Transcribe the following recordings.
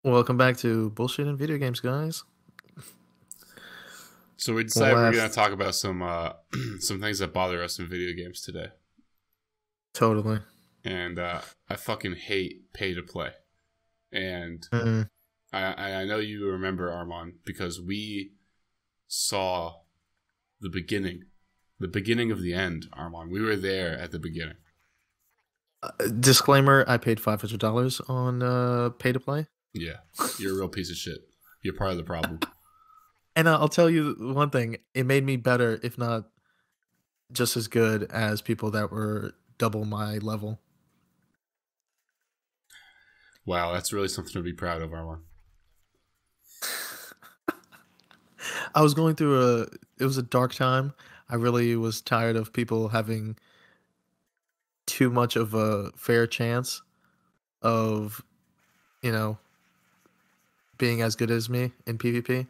Welcome back to Bullshit and Video Games, guys. So we decided we're gonna Last, talk about some some things that bother us in video games today, totally. and I fucking hate pay to play, and Mm. I know you remember Arman because we saw the beginning of the end. Arman, we were there at the beginning. Disclaimer: I paid $500 on pay to play, Yeah, you're a real piece of shit. You're part of the problem. and I'll tell you one thing: it made me better, if not just as good as people that were double my level. Wow, that's really something to be proud of, Arman. I was going through it was a dark time. I really was tired of people having too much of a fair chance of, you know, being as good as me in PvP.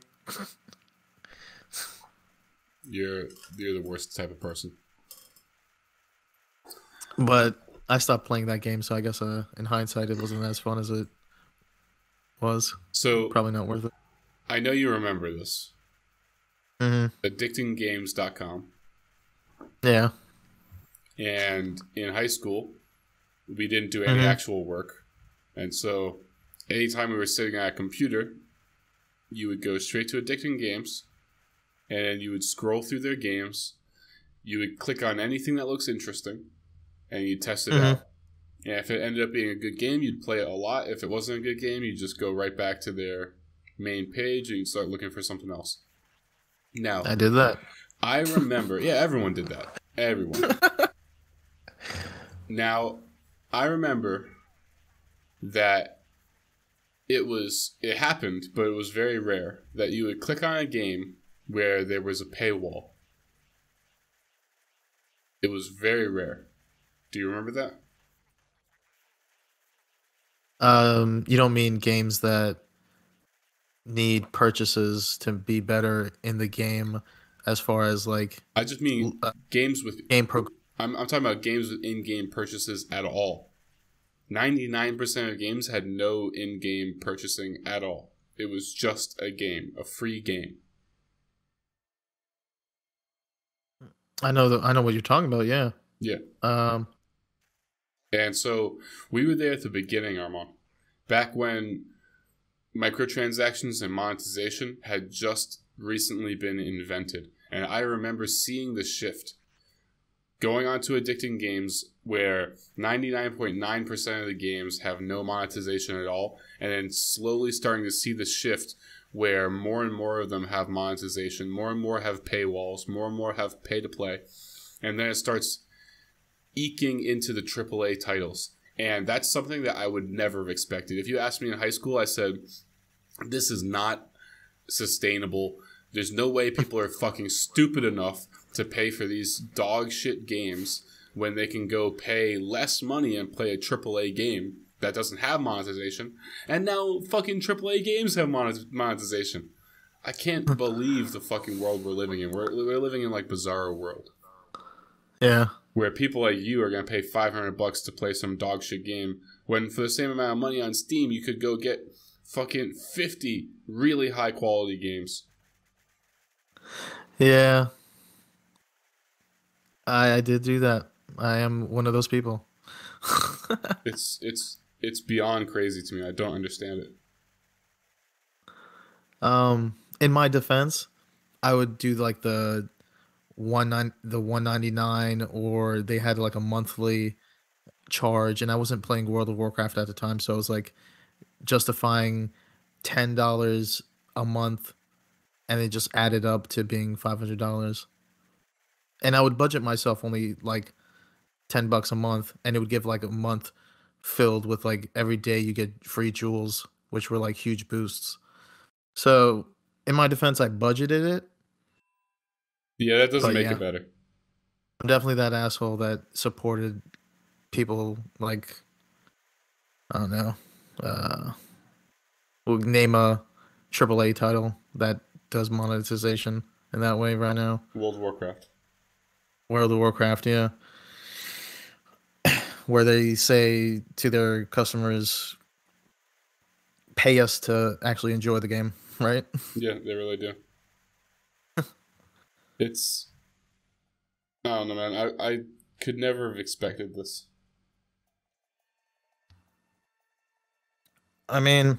You're the worst type of person. But I stopped playing that game, so I guess in hindsight, it wasn't as fun as it was. So Probably not worth it. I know you remember this. Hmm. Addictinggames.com. Yeah. And in high school, we didn't do any Hmm. actual work. And so anytime we were sitting at a computer, you would go straight to Addicting Games and you would scroll through their games. You would click on anything that looks interesting and you'd test it Hmm. out. And if it ended up being a good game, you'd play it a lot. If it wasn't a good game, you'd just go right back to their main page and you'd start looking for something else. Now, I did that. I remember, yeah, everyone did that. Everyone. Now, I remember that it happened, but it was very rare that you would click on a game where there was a paywall. It was very rare. Do you remember that? You don't mean games that need purchases to be better in the game, as far as like I just mean games with. game pro. I'm talking about games with in-game purchases at all. 99% of games had no in-game purchasing at all. It was just a game, a free game. I know what you're talking about. Yeah. Yeah. Um. And so we were there at the beginning, Armand. Back when microtransactions and monetization had just recently been invented. And I remember seeing the shift going on to addicting games where 99.9% of the games have no monetization at all, and then slowly starting to see the shift where more and more of them have monetization, more and more have paywalls, more and more have pay to play, and then it starts eking into the AAA titles. And that's something that I would never have expected. If you asked me in high school, I said, this is not sustainable. There's no way people are fucking stupid enough to pay for these dog shit games when they can go pay less money and play a AAA game that doesn't have monetization. And now fucking AAA games have monetization. I can't believe the fucking world we're living in. We're living in like bizarro world Yeah. where people like you are going to pay $500 to play some dog shit game when for the same amount of money on Steam you could go get fucking 50 really high quality games. Yeah. I did do that. I am one of those people. It's beyond crazy to me. I don't understand it. In my defense, I would do like the 199, or they had like a monthly charge, and I wasn't playing World of Warcraft at the time, so I was like justifying $10 a month, and it just added up to being $500. And I would budget myself only like $10 a month, and it would give like a month filled with like every day you get free jewels, which were like huge boosts. So in my defense, I budgeted it, Yeah, that doesn't but make yeah, it better. I'm definitely that asshole that supported people like, I don't know, uh, we'll name a AAA title that does monetization in that way right now. World of Warcraft. World of Warcraft, yeah, where they say to their customers, pay us to actually enjoy the game, right? Yeah, they really do. It's I don't know, man. I could never have expected this. I mean,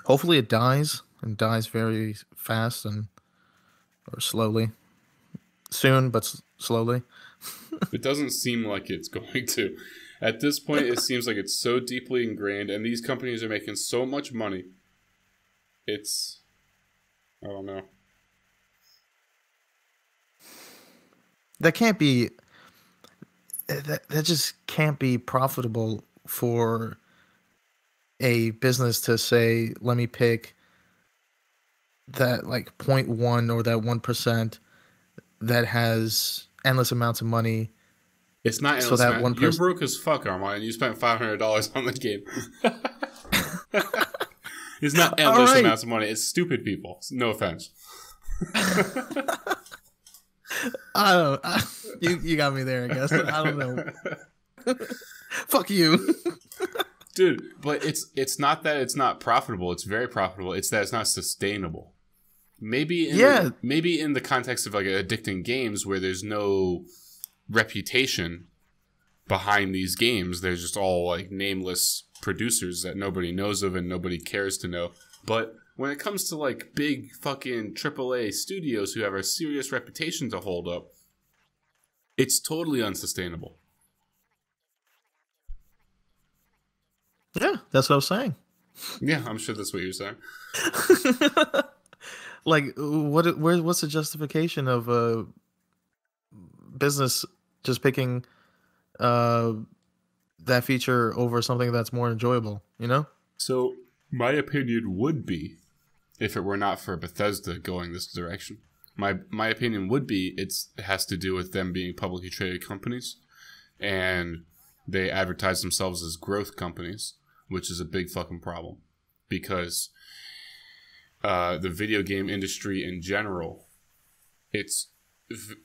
hopefully it dies and dies very fast and or slowly, soon but slowly. It doesn't seem like it's going to. At this point, it seems like it's so deeply ingrained, and these companies are making so much money. It's I don't know. That can't be. That just can't be profitable for a business to say, "Let me pick that like point 0.1 or that 1% that has endless amounts of money." It's not So endless, that man. one You're person, broke as fuck, Arman, and you spent $500 on the game. It's not all endless right, amounts of money. It's stupid people. No offense. I don't. You got me there. I guess I don't know. Fuck you. Dude, but it's not that it's not profitable. It's very profitable. It's that it's not sustainable. Yeah, Maybe in the context of like addicting games where there's no reputation behind these games, they're just all like nameless producers that nobody knows of and nobody cares to know. But when it comes to like big fucking AAA studios who have a serious reputation to hold up, it's totally unsustainable. yeah. That's what I was saying. Yeah, I'm sure that's what you're saying. Like, what's the justification of a business just picking uh that feature over something that's more enjoyable? You know? So my opinion would be, if it were not for Bethesda going this direction, my opinion would be it has to do with them being publicly traded companies, and they advertise themselves as growth companies, which is a big fucking problem because the video game industry in general, it's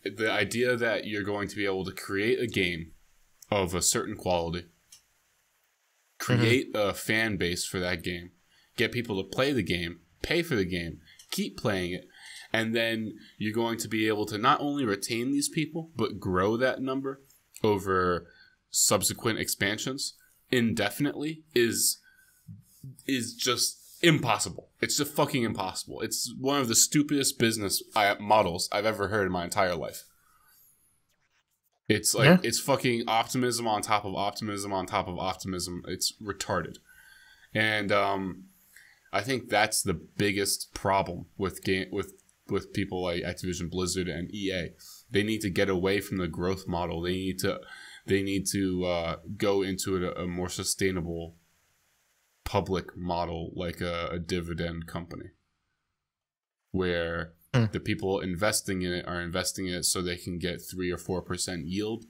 the idea that you're going to be able to create a game of a certain quality, create a fan base for that game, get people to play the game, pay for the game, keep playing it, and then you're going to be able to not only retain these people, but grow that number over subsequent expansions indefinitely is just impossible. It's just fucking impossible. It's one of the stupidest business models I've ever heard in my entire life. It's like it's fucking optimism on top of optimism on top of optimism. It's retarded. And I think that's the biggest problem with with people like Activision Blizzard and EA. They need to get away from the growth model. They need to go into a more sustainable public model, like a dividend company, where the people investing in it are investing in it so they can get 3 or 4% yield,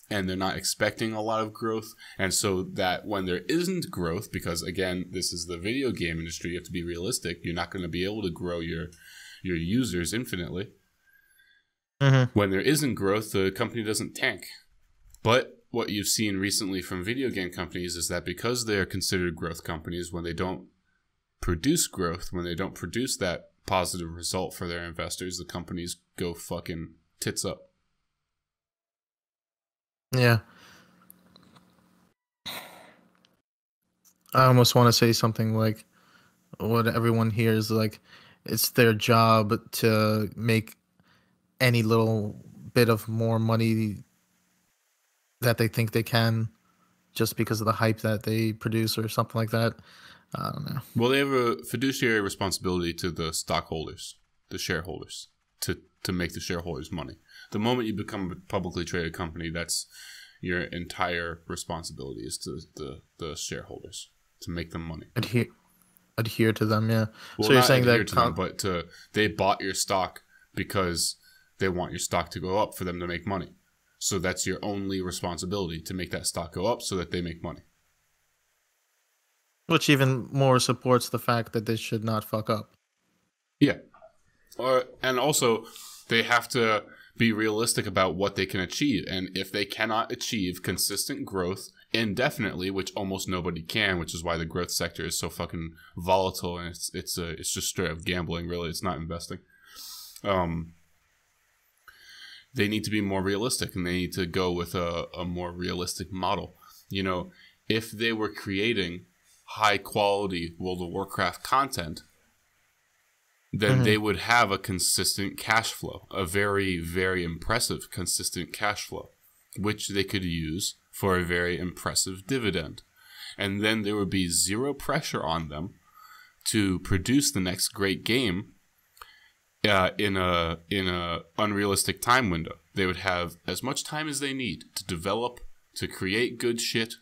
and they're not expecting a lot of growth. And so that when there isn't growth, because again, this is the video game industry, you have to be realistic. You're not going to be able to grow your users infinitely. When there isn't growth, the company doesn't tank. But what you've seen recently from video game companies is that because they are considered growth companies, when they don't produce growth, when they don't produce that positive result for their investors, the companies go fucking tits up. Yeah. I almost want to say something like what everyone hears, like it's their job to make any little bit of more money that they think they can just because of the hype that they produce or something like that. I don't know. Well, they have a fiduciary responsibility to the stockholders, the shareholders, to make the shareholders money. The moment you become a publicly traded company, that's your entire responsibility is to the shareholders, to make them money. Adhere to them, yeah. Well, so you're not saying adhere that to them, but they bought your stock because they want your stock to go up for them to make money. So that's your only responsibility, to make that stock go up so that they make money. which even more supports the fact that they should not fuck up. Yeah. And also, they have to be realistic about what they can achieve. And if they cannot achieve consistent growth indefinitely, which almost nobody can, which is why the growth sector is so fucking volatile, and it's just straight up gambling. Really, it's not investing. They need to be more realistic, and they need to go with a more realistic model. You know, if they were creating high quality World of Warcraft content, then they would have a consistent cash flow, a very, very impressive consistent cash flow, which they could use for a very impressive dividend. And then there would be zero pressure on them to produce the next great game in a unrealistic time window. They would have as much time as they need to develop, to create good shit.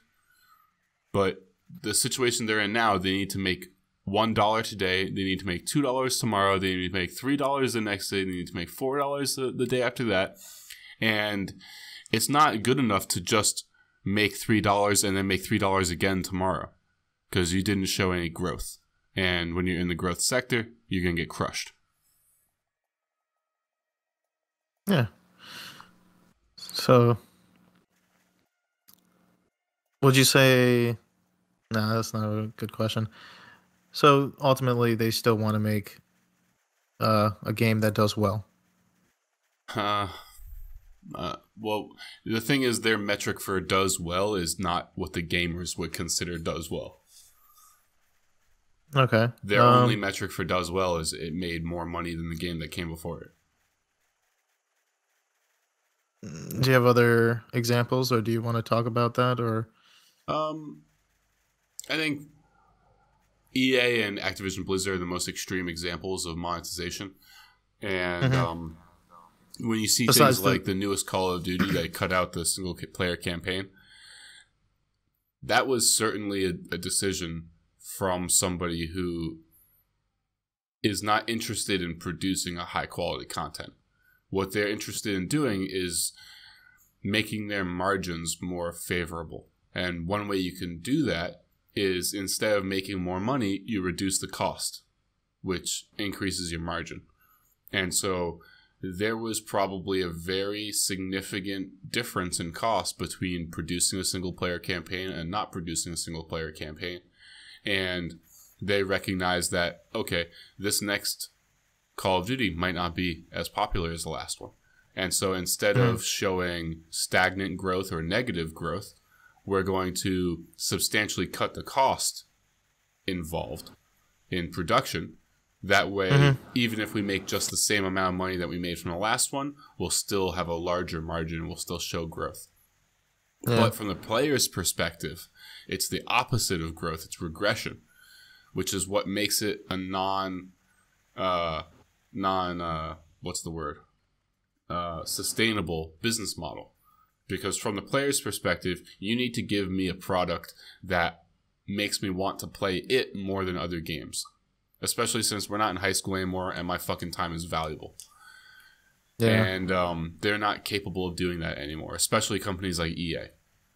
But the situation they're in now, they need to make $1 today, they need to make $2 tomorrow, they need to make $3 the next day, they need to make $4 the day after that. And it's not good enough to just make $3 and then make $3 again tomorrow, because you didn't show any growth. And when you're in the growth sector, you're going to get crushed. Yeah. So, would you say... No, that's not a good question. So, ultimately, they still want to make a game that does well. Well, the thing is, their metric for does well is not what the gamers would consider does well. Okay. Their only metric for does well is it made more money than the game that came before it. Do you have other examples, or do you want to talk about that? Or I think EA and Activision Blizzard are the most extreme examples of monetization. And when you see things like the newest Call of Duty that cut out the single player campaign, that was certainly a decision from somebody who is not interested in producing a high quality content. What they're interested in doing is making their margins more favorable. And one way you can do that is, instead of making more money, you reduce the cost, which increases your margin. And so there was probably a very significant difference in cost between producing a single player campaign and not producing a single player campaign. And they recognized that, okay, this next Call of Duty might not be as popular as the last one. And so instead of showing stagnant growth or negative growth, we're going to substantially cut the cost involved in production. That way, even if we make just the same amount of money that we made from the last one, we'll still have a larger margin, we'll still show growth. Yeah. But from the player's perspective, it's the opposite of growth, it's regression, which is what makes it a sustainable business model. Because from the player's perspective, you need to give me a product that makes me want to play it more than other games. Especially since we're not in high school anymore and my fucking time is valuable. Yeah. And they're not capable of doing that anymore, especially companies like EA.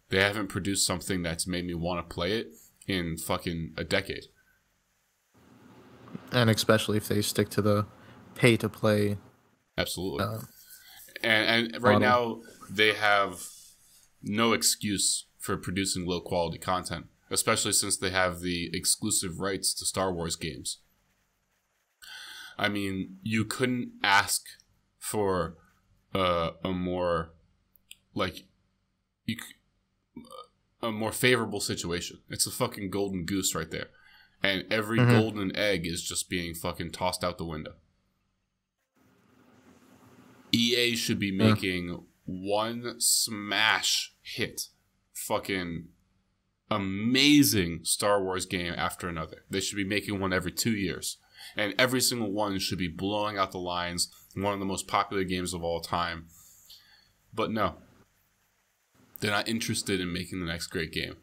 They haven't produced something that's made me want to play it in fucking a decade. And especially if they stick to the pay-to-play. Absolutely. And right now, they have no excuse for producing low-quality content, especially since they have the exclusive rights to Star Wars games. I mean, you couldn't ask for a more favorable situation. It's a fucking golden goose right there. And every golden egg is just being fucking tossed out the window. EA should be making one smash hit fucking amazing Star Wars game after another. They should be making one every 2 years. And every single one should be blowing out the lines. One of the most popular games of all time. But no. They're not interested in making the next great game.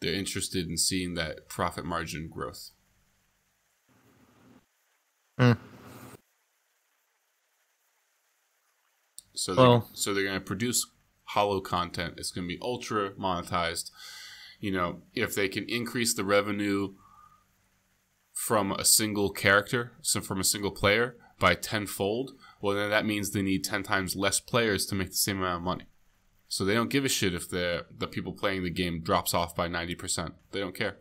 They're interested in seeing that profit margin growth. So they're going to produce hollow content. It's going to be ultra monetized. You know, if they can increase the revenue from a single character, so from a single player, by tenfold, well, then that means they need 10 times less players to make the same amount of money. So they don't give a shit if the people playing the game drops off by 90%. They don't care.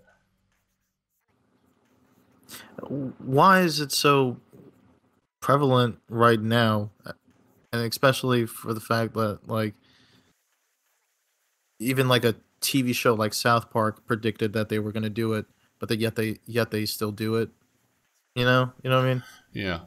Why is it so prevalent right now? And especially for the fact that, like, even like a TV show like South Park predicted that they were going to do it, but yet they still do it. You know what I mean? Yeah.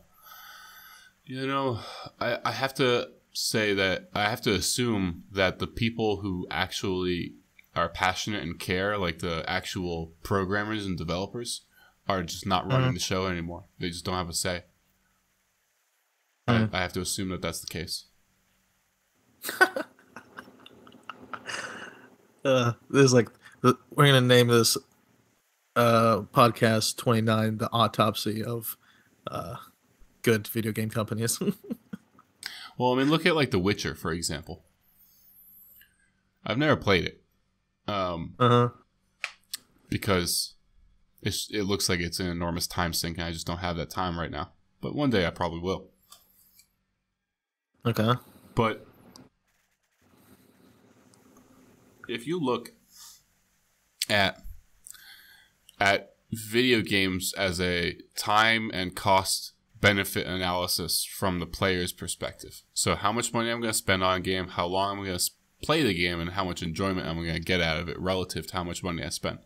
I have to say that I have to assume that the people who actually are passionate and care, like the actual programmers and developers, are just not running the show anymore. They just don't have a say. I have to assume that that's the case. This is like we're gonna name this podcast 29 the autopsy of good video game companies. Well, I mean, look at like The Witcher, for example. I've never played it. Because it looks like it's an enormous time sink, and I just don't have that time right now. But one day I probably will. Okay. But if you look at video games as a time and cost benefit analysis from the player's perspective. So how much money I'm going to spend on a game, how long I'm going to play the game, and how much enjoyment I'm going to get out of it relative to how much money I spent.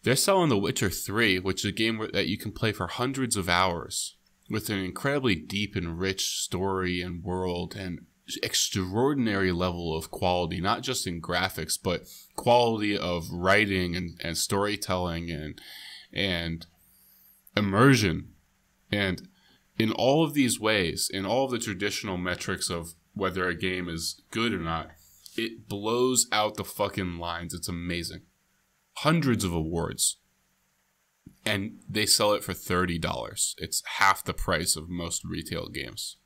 They're selling The Witcher 3, which is a game that you can play for hundreds of hours with an incredibly deep and rich story and world and extraordinary level of quality, not just in graphics, but quality of writing and storytelling and immersion. And in all of these ways, in all of the traditional metrics of whether a game is good or not, it blows out the fucking lines. It's amazing. Hundreds of awards. And they sell it for $30. It's half the price of most retail games.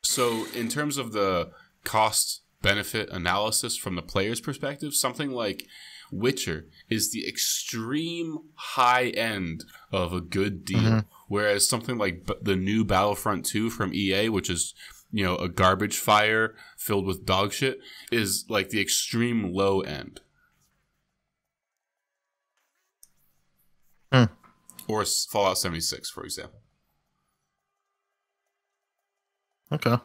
So in terms of the cost-benefit analysis from the player's perspective, something like Witcher is the extreme high end of a good deal, whereas something like the new Battlefront 2 from EA, which is, a garbage fire filled with dog shit, is like the extreme low end. Or Fallout 76, for example. Okay.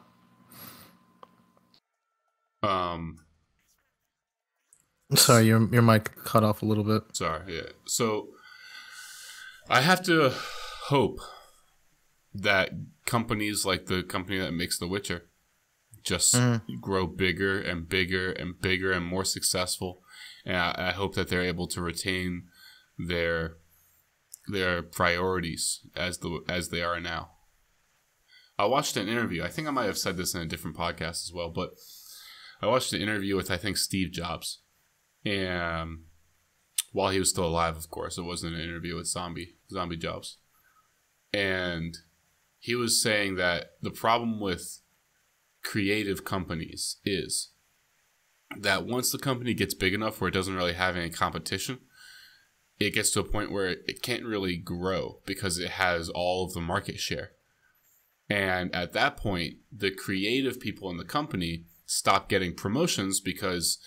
Sorry, your mic cut off a little bit. Sorry, yeah. So I have to hope that companies like the company that makes The Witcher just grow bigger and bigger and bigger and more successful. And I hope that they're able to retain their priorities as they are now. I watched an interview. I think I might have said this in a different podcast as well, but I watched an interview with, I think, Steve Jobs. And while he was still alive, of course, it wasn't an interview with zombie Jobs. And he was saying that the problem with creative companies is that once the company gets big enough where it doesn't really have any competition, it gets to a point where it can't really grow because it has all of the market share. And at that point, the creative people in the company stop getting promotions because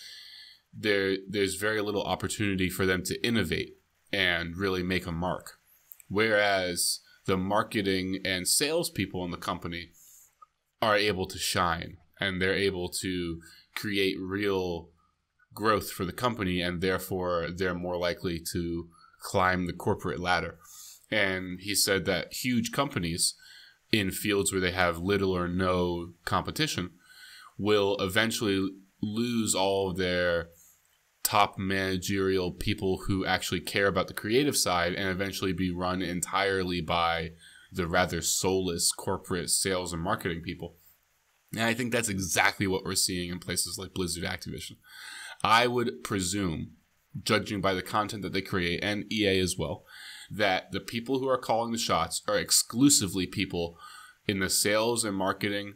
there's very little opportunity for them to innovate and really make a mark. Whereas the marketing and sales people in the company are able to shine, and they're able to create real growth for the company, and therefore they're more likely to climb the corporate ladder. And he said that huge companies in fields where they have little or no competition will eventually lose all of their top managerial people who actually care about the creative side and eventually be run entirely by the rather soulless corporate sales and marketing people. And I think that's exactly what we're seeing in places like Blizzard Activision. I would presume, judging by the content that they create, and EA as well, that the people who are calling the shots are exclusively people in the sales and marketing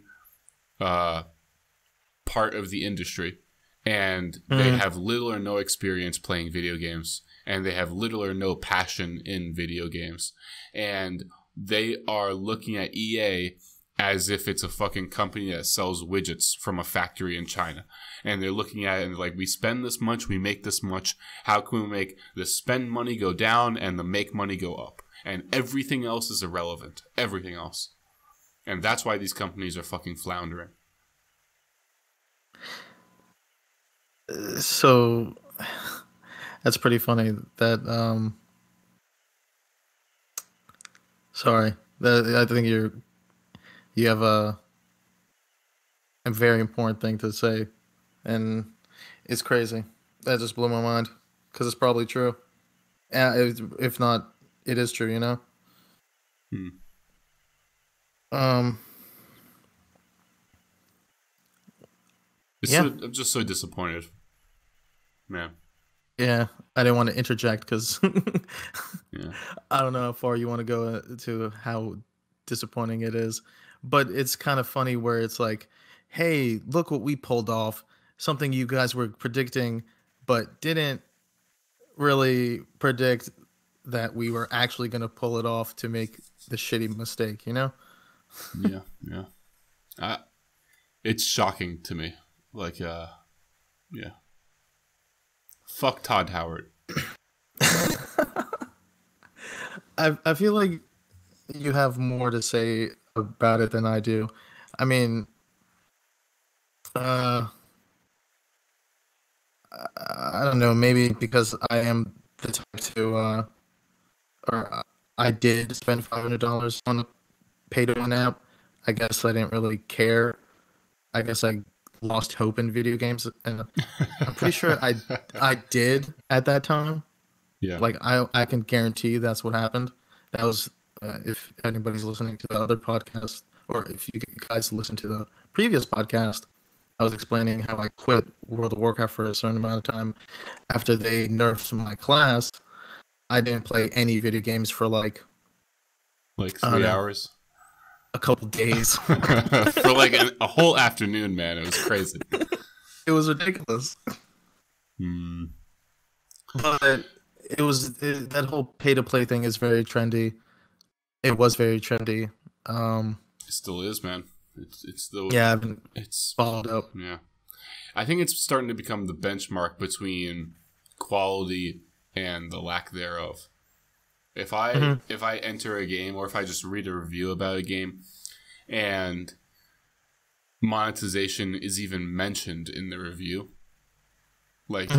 part of the industry. And they have little or no experience playing video games, and they have little or no passion in video games. And they are looking at EA as if it's a fucking company that sells widgets from a factory in China. And they're looking at it and like, we spend this much, we make this much. How can we make the spend money go down and the make money go up? And everything else is irrelevant. Everything else. And that's why these companies are fucking floundering. So that's pretty funny that sorry, that I think you have a very important thing to say, and it's crazy. That just blew my mind because it's probably true. If not, it is true. You know. Um. Yeah. I'm just so disappointed, man. Yeah, I didn't want to interject because Yeah. I don't know how far you want to go to how disappointing it is, but it's kind of funny where it's like, hey, look what we pulled off, something you guys were predicting, but didn't really predict that we were actually going to pull it off to make the shitty mistake, you know? Yeah. It's shocking to me. Like, yeah. Fuck Todd Howard. I feel like you have more to say about it than I do. I mean, I don't know, maybe because I am the type to, or I did spend $500 on a pay-to-win app. I guess I didn't really care. I guess I lost hope in video games, and I'm pretty sure I did at that time. Yeah. Like I can guarantee that's what happened. That was if anybody's listening to the other podcast, or if you guys listen to the previous podcast, I was explaining how I quit World of Warcraft for a certain amount of time after they nerfed my class. I didn't play any video games for like 3 hours. A couple days. For like a whole afternoon, man. It was crazy. It was ridiculous. But that whole pay-to-play thing is very trendy. It was very trendy. It still is, man. It's the yeah, it's followed up. Yeah, I think it's starting to become the benchmark between quality and the lack thereof. If I enter a game, or if I just read a review about a game, and monetization is even mentioned in the review, like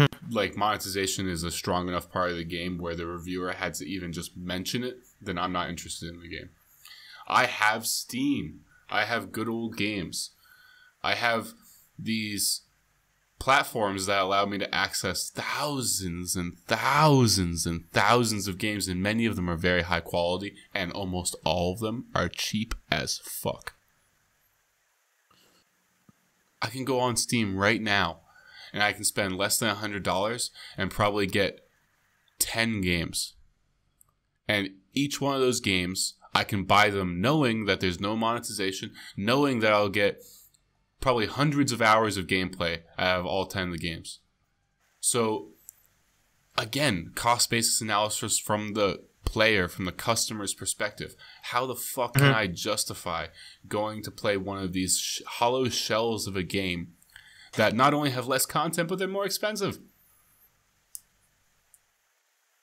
monetization is a strong enough part of the game where the reviewer had to even just mention it, then I'm not interested in the game. I have Steam. I have good old games. I have these platforms that allow me to access thousands and thousands and thousands of games, and many of them are very high quality, and almost all of them are cheap as fuck. I can go on Steam right now and I can spend less than $100 and probably get 10 games. And each one of those games, I can buy them knowing that there's no monetization, knowing that I'll get probably hundreds of hours of gameplay out of all 10 of the games. So, again, cost basis analysis from the player, from the customer's perspective. How the fuck can I justify going to play one of these hollow shells of a game that not only have less content, but they're more expensive?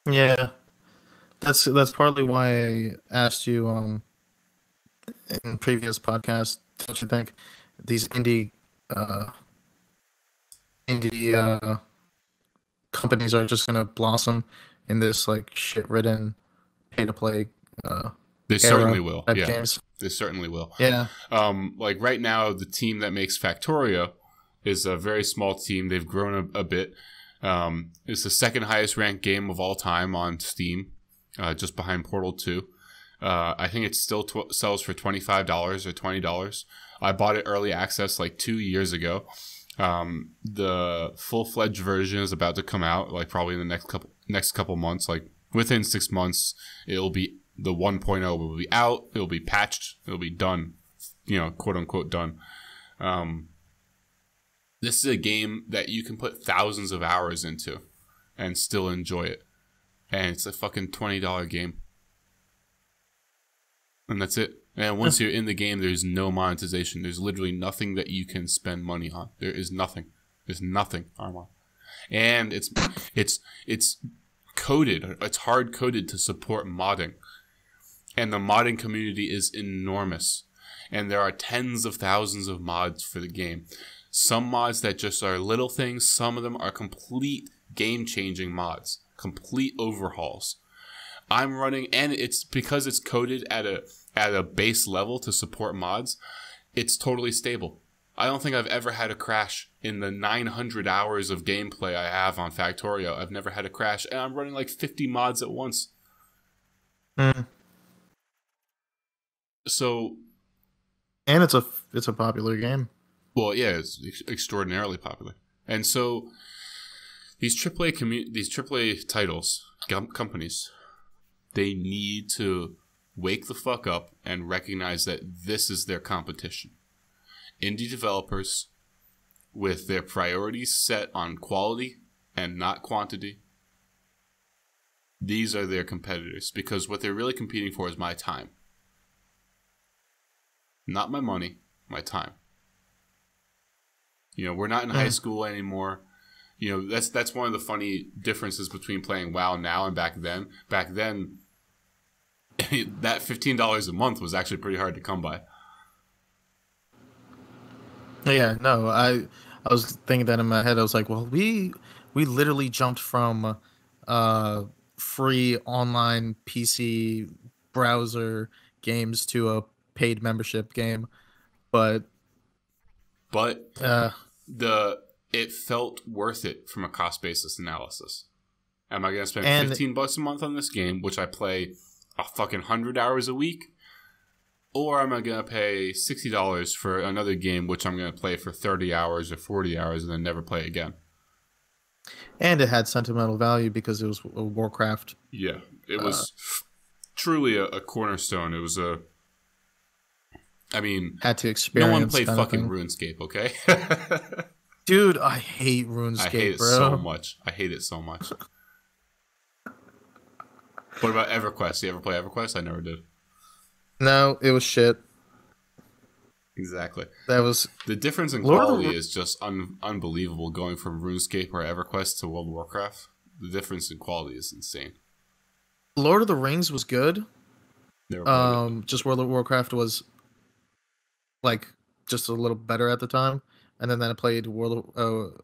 Yeah, that's partly why I asked you in previous podcasts. Don't you think these indie companies are just gonna blossom in this like shit-ridden pay-to-play They certainly will. Yeah, games? they certainly will. Yeah. Like right now, the team that makes Factorio is a very small team. They've grown a bit. It's the second highest ranked game of all time on Steam, just behind Portal 2. I think it still sells for $25 or $20. I bought it early access like 2 years ago. The full-fledged version is about to come out, like probably in the next couple months. Like within 6 months, it'll be the 1.0 will be out. It'll be patched. It'll be done. Quote unquote done. This is a game that you can put thousands of hours into and still enjoy it. And it's a fucking $20 game. And that's it. And once you're in the game, there's no monetization. There's literally nothing that you can spend money on. There is nothing. There's nothing, Armand. And it's coded. It's hard coded to support modding. And the modding community is enormous. And there are tens of thousands of mods for the game. Some mods that just are little things. Some of them are complete game-changing mods. Complete overhauls. I'm running, and it's because it's coded at a base level to support mods, it's totally stable. I don't think I've ever had a crash in the 900 hours of gameplay I have on Factorio. I've never had a crash, and I'm running like 50 mods at once. So, and it's a popular game. Well, yeah, it's extraordinarily popular. And so these AAA titles, companies, they need to wake the fuck up and recognize that this is their competition. Indie developers with their priorities set on quality and not quantity, these are their competitors, because what they're really competing for is my time. Not my money, my time. You know, we're not in high school anymore. You know, that's one of the funny differences between playing WoW now and back then. Back then, that $15 a month was actually pretty hard to come by. Yeah, no, I was thinking that in my head. I was like, well, we literally jumped from free online PC browser games to a paid membership game, but it felt worth it from a cost basis analysis. Am I going to spend $15 a month on this game, which I play a fucking 100 hours a week? Or am I going to pay $60 for another game, which I'm going to play for 30 hours or 40 hours and then never play again? And it had sentimental value because it was a Warcraft. Yeah, it was truly a cornerstone. It was had to experience. No one played fucking RuneScape, okay? Dude, I hate RuneScape, I hate it so much. I hate it so much. What about EverQuest? You ever play EverQuest? I never did. No, it was shit. Exactly. That was the difference in quality is just unbelievable. Going from RuneScape or EverQuest to World of Warcraft, the difference in quality is insane. Lord of the Rings was good. Just World of Warcraft was like just a little better at the time, and then I played Lord of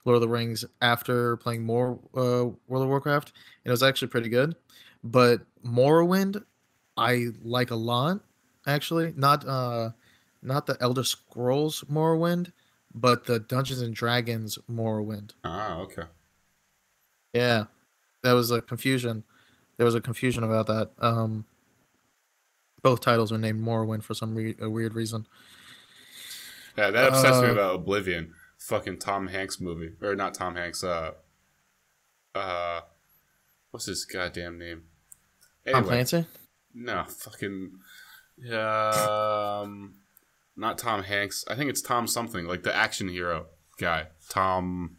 the Rings after playing more World of Warcraft, and it was actually pretty good. But Morrowind, I like a lot. Actually, not the Elder Scrolls Morrowind, but the Dungeons and Dragons Morrowind. Ah, okay. Yeah, that was a confusion. There was a confusion about that. Both titles are named Morrowind for some weird reason. Yeah, that obsessed me about Oblivion. Fucking Tom Hanks movie. Or not Tom Hanks, what's his goddamn name? Anyway, Tom Clancy? No, fucking not Tom Hanks. I think it's Tom something, like the action hero guy. Tom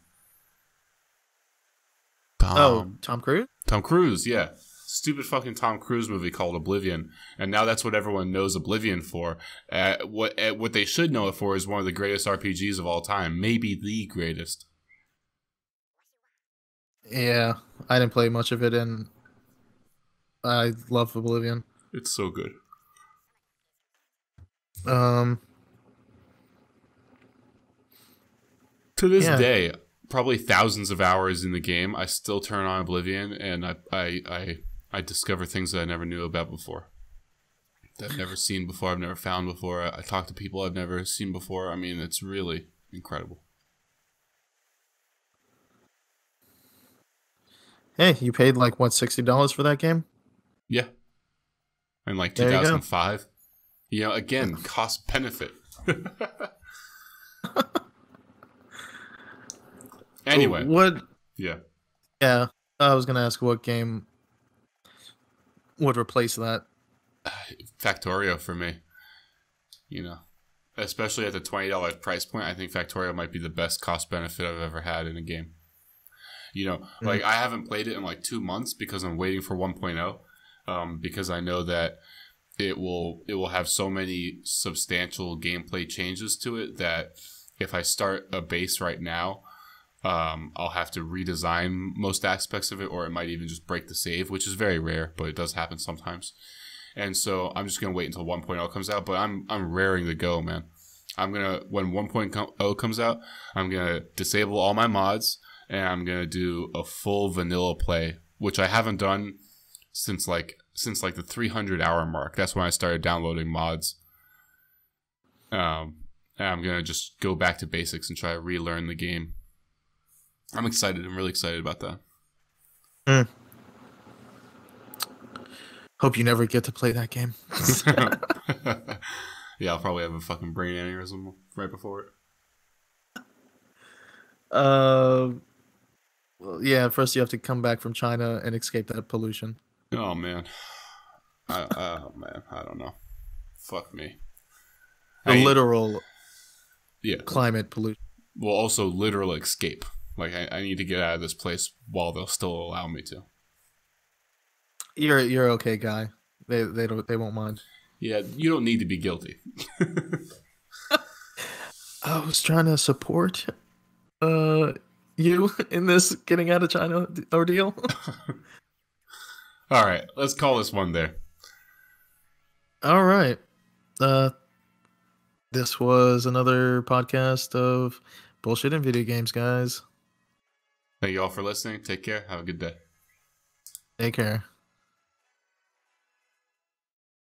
Cruise? Tom Cruise, yeah. Stupid fucking Tom Cruise movie called Oblivion, and now that's what everyone knows Oblivion for. What they should know it for is one of the greatest RPGs of all time, maybe the greatest. Yeah, I didn't play much of it, and I love Oblivion. It's so good. To this day, probably thousands of hours in the game, I still turn on Oblivion, and I discover things that I never knew about before. That I've never seen before, I've never found before. I talk to people I've never seen before. I mean, it's really incredible. Hey, you paid like, what, $60 for that game? Yeah. In like 2005. You know, again, cost benefit. Anyway. Yeah. Yeah. I was going to ask what game would replace that. Factorio for me. You know, especially at the $20 price point, I think Factorio might be the best cost benefit I've ever had in a game. You know, like I haven't played it in like 2 months because I'm waiting for 1.0. Because I know that it will have so many substantial gameplay changes to it that if I start a base right now, I'll have to redesign most aspects of it, or it might even just break the save, which is very rare, but it does happen sometimes. And so I'm just gonna wait until 1.0 comes out. But I'm raring to go, man. I'm gonna when 1.0 comes out, I'm gonna disable all my mods and I'm gonna do a full vanilla play, which I haven't done since the 300-hour mark. That's when I started downloading mods. And I'm gonna just go back to basics and try to relearn the game. I'm excited. I'm really excited about that. Mm. Hope you never get to play that game. Yeah, I'll probably have a fucking brain aneurysm right before it. Well, yeah, first you have to come back from China and escape that pollution. Oh man, I don't know. Fuck me. The literal Yeah, climate pollution. well, also literal escape. Like I need to get out of this place while they'll still allow me to. You're okay, guy. They won't mind. Yeah, you don't need to be guilty. I was trying to support you in this getting out of China ordeal. All right, let's call this one there. All right. This was another podcast of bullshit in video games, guys. Thank you all for listening. Take care. Have a good day. Take care.